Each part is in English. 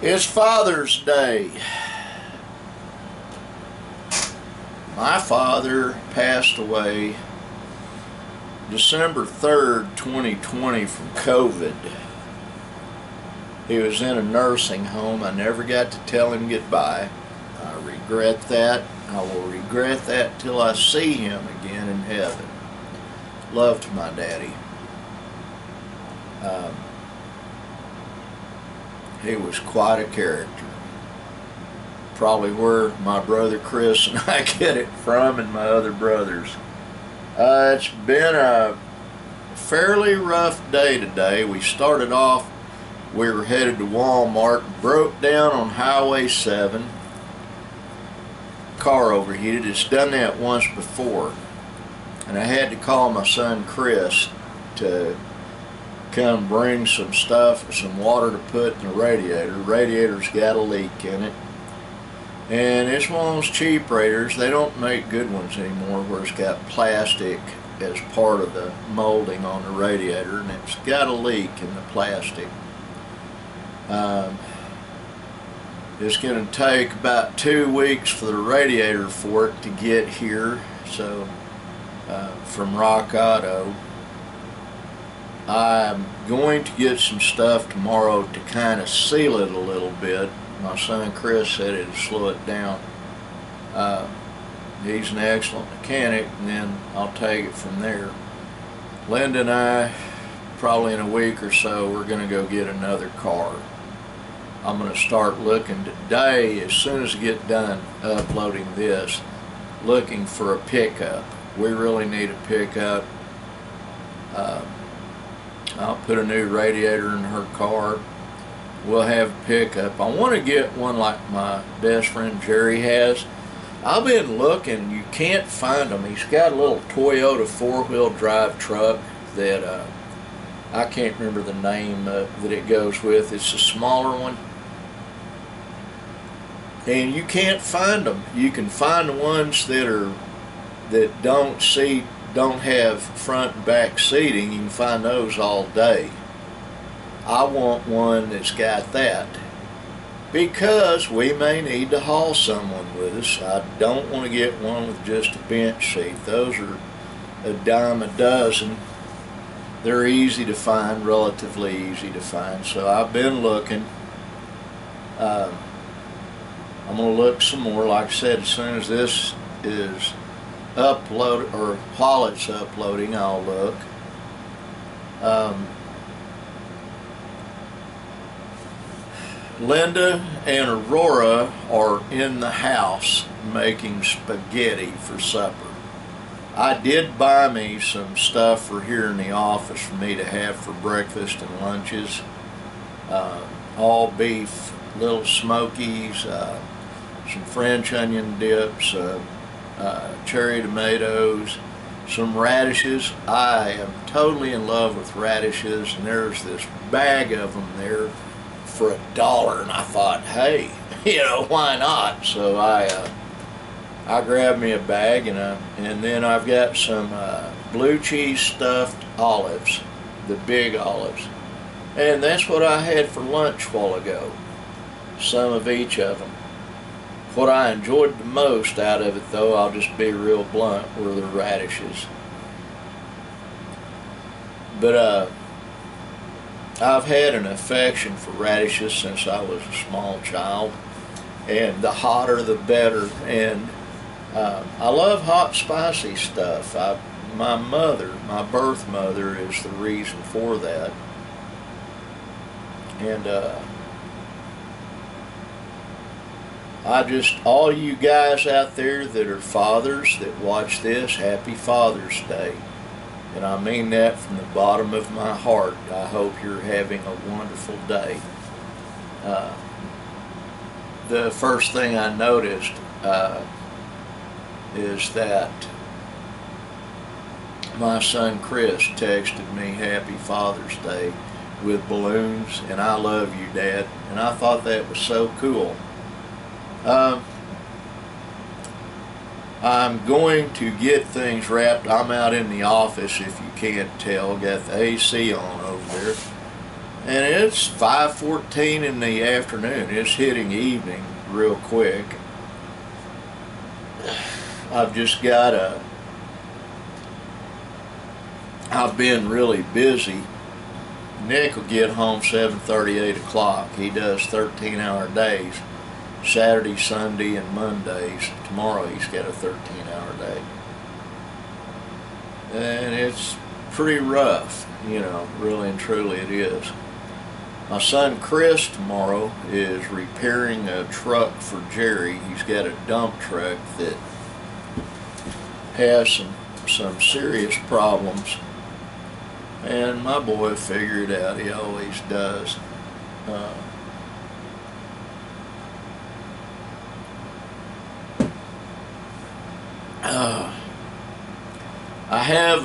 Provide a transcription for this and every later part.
It's Father's Day. My father passed away December 3rd, 2020 from COVID. He was in a nursing home. I never got to tell him goodbye. I regret that. I will regret that till I see him again in heaven. Loved my daddy. He was quite a character. Probably where my brother Chris and I get it from, and my other brothers. It's been a fairly rough day today. We started off, we were headed to Walmart, broke down on Highway 7. Car overheated. It's done that once before. And I had to call my son Chris to come bring some stuff, some water to put in the radiator. The radiator's got a leak in it. And it's one of those cheap radiators. They don't make good ones anymore where it's got plastic as part of the molding on the radiator, and it's got a leak in the plastic. It's going to take about 2 weeks for the radiator for it to get here. So from Rock Auto, I'm going to get some stuff tomorrow to kind of seal it a little bit. My son Chris said it'd slow it down. He's an excellent mechanic, and then I'll take it from there. Linda and I, probably in a week or so, we're going to go get another car. I'm going to start looking today, as soon as I get done uploading this, looking for a pickup. We really need a pickup. I'll put a new radiator in her car. We'll have a pickup. I want to get one like my best friend Jerry has. I've been looking, you can't find them. He's got a little Toyota four-wheel drive truck that I can't remember the name that it goes with. It's a smaller one. And you can't find them. You can find the ones that don't have front and back seating. You can find those all day. I want one that's got that, because we may need to haul someone with us. I don't want to get one with just a bench seat. Those are a dime a dozen. They're easy to find, relatively easy to find. So I've been looking. I'm going to look some more. Like I said, as soon as this is uploaded, or while it's uploading, I'll look. Linda and Aurora are in the house making spaghetti for supper. I did buy me some stuff for here in the office for me to have for breakfast and lunches. All beef, little smokies, some French onion dips, cherry tomatoes, some radishes. I am totally in love with radishes, and there's this bag of them there for $1, and I thought, hey, why not? So I grabbed me a bag, and then I've got some blue cheese stuffed olives, the big olives, and that's what I had for lunch a while ago. Some of each of them. What I enjoyed the most out of it, though, I'll just be real blunt, were the radishes. But I've had an affection for radishes since I was a small child, and the hotter the better. And I love hot, spicy stuff. My birth mother is the reason for that. And all you guys out there that are fathers that watch this, happy Father's Day. And I mean that from the bottom of my heart. I hope you're having a wonderful day. The first thing I noticed is that my son Chris texted me Happy Father's Day with balloons and I love you, Dad, and I thought that was so cool. I'm going to get things wrapped. I'm out in the office, if you can't tell, got the AC on over there, and it's 5:14 in the afternoon. It's hitting evening real quick. I've been really busy. Nick will get home 7:30, 8 o'clock. He does 13-hour days, Saturday, Sunday, and Mondays. Tomorrow he's got a 13-hour day. And it's pretty rough, you know, really and truly it is. My son Chris tomorrow is repairing a truck for Jerry. He's got a dump truck that has some serious problems. And my boy figured it out. He always does. I have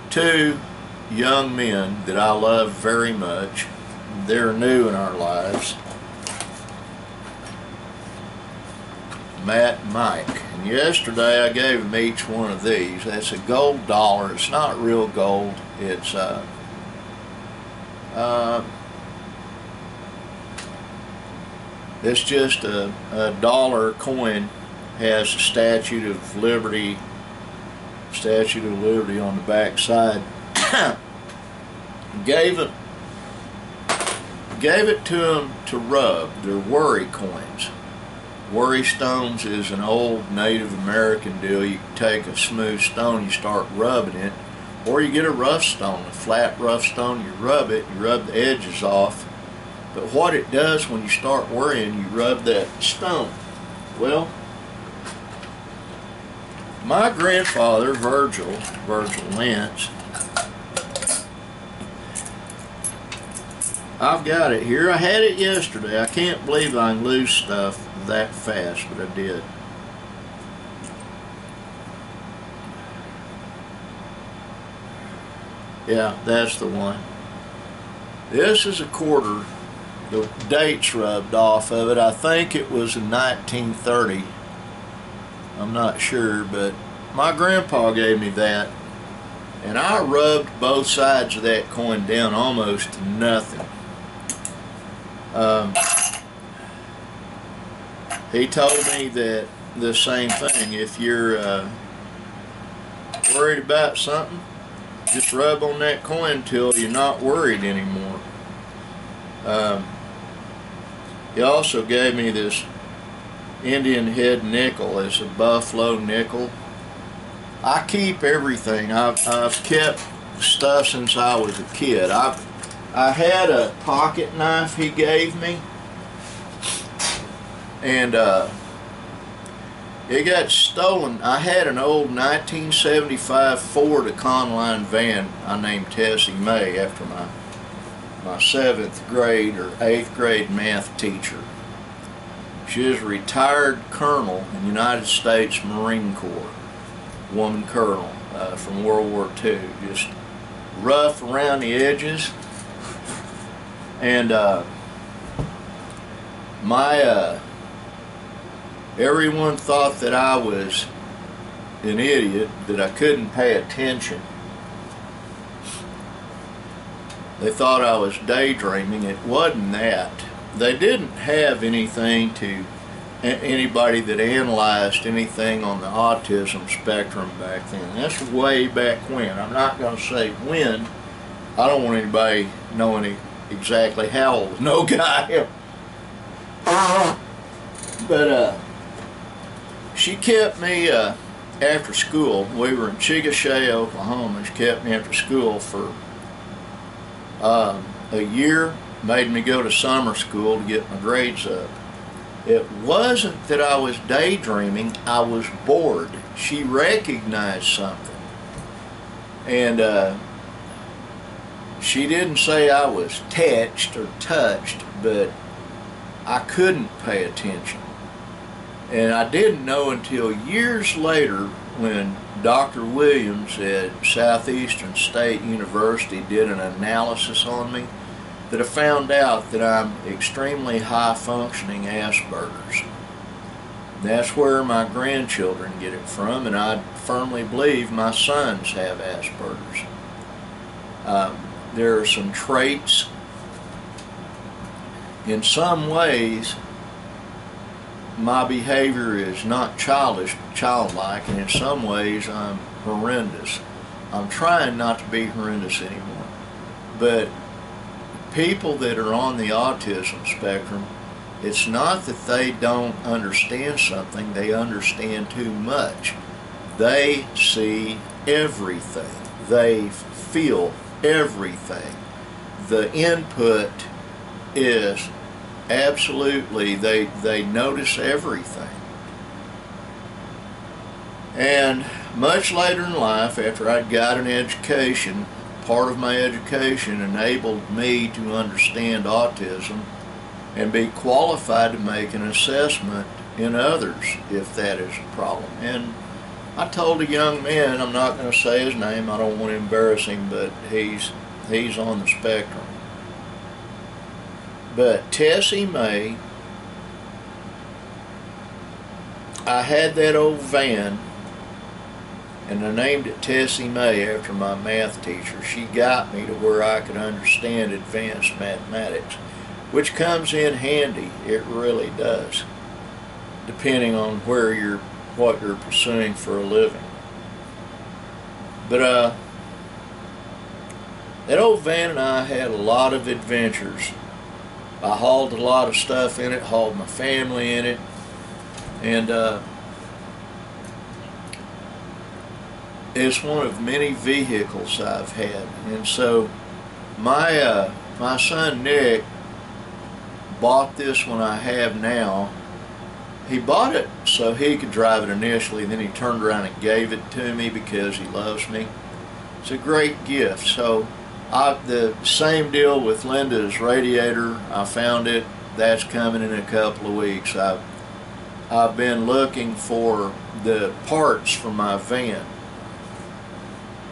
two young men that I love very much. They're new in our lives. Matt and Mike. And yesterday I gave them each one of these. That's a gold dollar. It's not real gold. It's it's just a dollar coin. Has the Statue of Liberty on the back side. Gave it to them to rub. They're worry coins. Worry stones is an old Native American deal. You take a smooth stone, you start rubbing it, or you get a rough stone, a flat rough stone, you rub it, you rub the edges off. But what it does when you start worrying, you rub that stone. Well, my grandfather, Virgil Lance, I've got it here. I had it yesterday. I can't believe I can lose stuff that fast, but I did. Yeah, that's the one. This is a quarter. The date's rubbed off of it. I think it was in 1930. I'm not sure, but my grandpa gave me that, and I rubbed both sides of that coin down almost to nothing. He told me that the same thing. If you're worried about something, just rub on that coin till you're not worried anymore. He also gave me this Indian head nickel. It's a buffalo nickel. I keep everything. I've kept stuff since I was a kid. I had a pocket knife he gave me, and it got stolen. I had an old 1975 Ford Econoline van I named Tessie May after my 7th grade or 8th grade math teacher. She is a retired colonel in the United States Marine Corps, woman colonel from World War II. Just rough around the edges. And everyone thought that I was an idiot, that I couldn't pay attention. They thought I was daydreaming. It wasn't that. They didn't have anything anybody that analyzed anything on the autism spectrum back then. That's way back when. I'm not going to say when. I don't want anybody knowing exactly how old no guy. But she kept me after school. We were in Chickasha, Oklahoma. She kept me after school for a year. Made me go to summer school to get my grades up. It wasn't that I was daydreaming, I was bored. She recognized something. And she didn't say I was touched, but I couldn't pay attention. And I didn't know until years later when Dr. Williams at Southeastern State University did an analysis on me that I found out that I'm extremely high functioning Asperger's. That's where my grandchildren get it from, and I firmly believe my sons have Asperger's. There are some traits. In some ways, my behavior is not childish, but childlike, and in some ways I'm horrendous. I'm trying not to be horrendous anymore. But people that are on the autism spectrum, it's not that they don't understand something, they understand too much. They see everything. They feel everything. The input is absolutely, they notice everything. And much later in life, after I'd got an education, part of my education enabled me to understand autism and be qualified to make an assessment in others if that is a problem. And I told a young man, I'm not going to say his name, I don't want to embarrass him, but he's on the spectrum. But Tessie Mae, I had that old van, and I named it Tessie Mae after my math teacher. She got me to where I could understand advanced mathematics, which comes in handy. It really does, depending on what you're pursuing for a living. But that old van and I had a lot of adventures. I hauled a lot of stuff in it, hauled my family in it, and it's one of many vehicles I've had. And so my son Nick bought this one I have now. He bought it so he could drive it initially, then he turned around and gave it to me because he loves me. It's a great gift. So the same deal with Linda's radiator. I found it. That's coming in a couple of weeks. I've been looking for the parts for my van.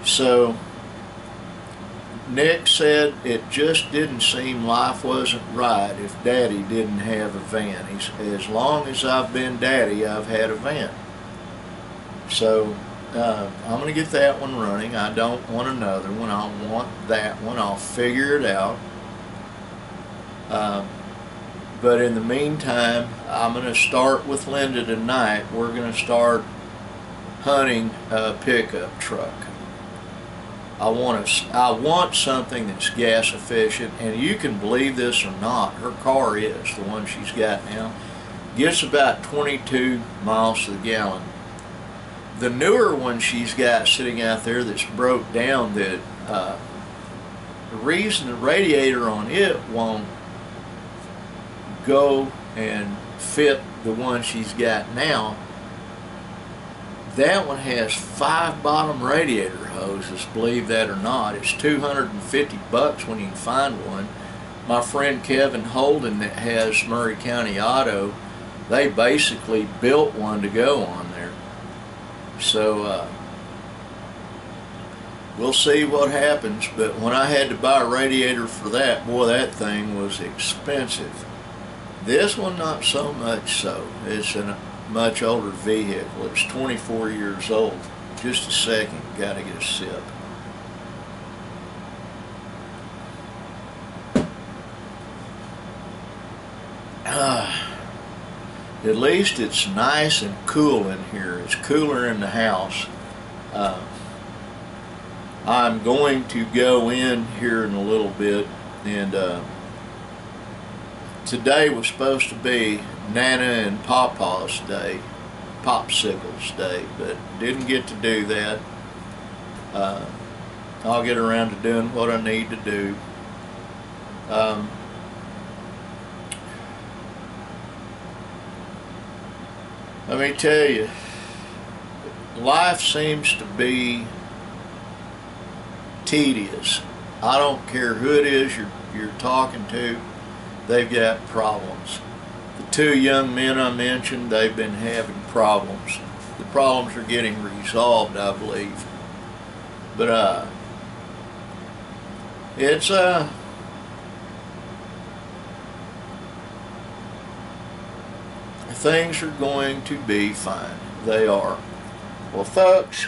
So Nick said it just didn't seem life wasn't right if Daddy didn't have a van. He said, as long as I've been Daddy, I've had a van. So I'm going to get that one running. I don't want another one. I want that one. I'll figure it out. But in the meantime, I'm going to start with Linda tonight. We're going to start hunting a pickup truck. I want something that's gas efficient, and you can believe this or not, her car is, the one she's got now, gets about 22 miles to the gallon. The newer one she's got sitting out there that's broke down, that the reason the radiator on it won't go and fit the one she's got now, that one has 5 bottom radiator hoses, believe that or not. It's $250 when you can find one. My friend Kevin Holden that has Murray County Auto, they basically built one to go on there. So we'll see what happens, but when I had to buy a radiator for that, boy, that thing was expensive. This one, not so much so. It's a much older vehicle. It's 24 years old. Just a second, got to get a sip. At least it's nice and cool in here. It's cooler in the house. I'm going to go in here in a little bit, and today was supposed to be Nana and Papa's day, Popsicles Day, but didn't get to do that. I'll get around to doing what I need to do. Let me tell you, life seems to be tedious. I don't care who it is you're talking to, they've got problems. The two young men I mentioned, they've been having problems. The problems are getting resolved, I believe. But it's things are going to be fine. They are. Well, folks,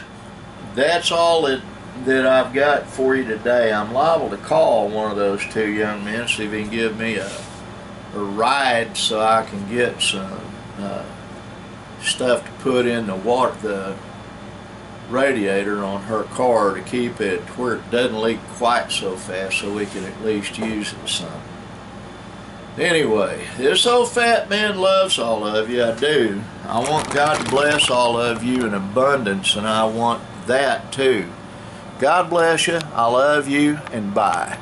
that's all that I've got for you today. I'm liable to call one of those two young men, see if he can give me a ride so I can get some stuff to put in the radiator on her car to keep it where it doesn't leak quite so fast, so we can at least use it some. Anyway, this old fat man loves all of you. I do. I want God to bless all of you in abundance, and I want that too. God bless you. I love you, and bye.